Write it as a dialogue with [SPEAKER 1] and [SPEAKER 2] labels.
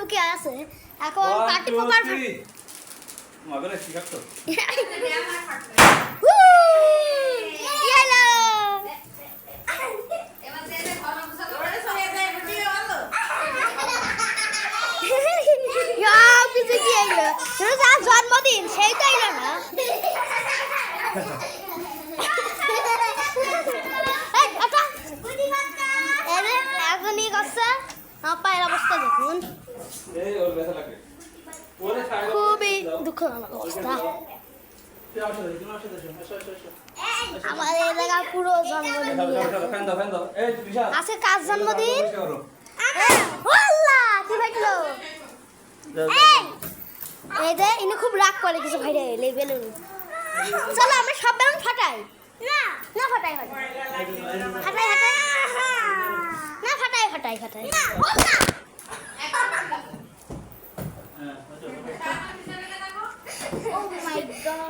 [SPEAKER 1] লুকিয়ে আছে এখন পার্টি পোকার
[SPEAKER 2] মগরে কি করছো
[SPEAKER 1] ইয়েলো কিছু কি এলো যার জন্মদিন সেই তো এলো না এখনই করছে আমার পায়ের অবস্থা দেখুন খুবই দুঃখজনক অবস্থা আমাদের এলাকার পুরো জন্মদিন আজকে কার জন্মদিন কি ভাইলো এই যে ইনি খুব রাগ করে কিছু ভাইরে এলে বেলুন চলো আমরা সব বেলুন ফাটাই না না ফাটাই ফাটাই ফাটাই ফাটাই না ফাটাই ফাটাই ফাটাই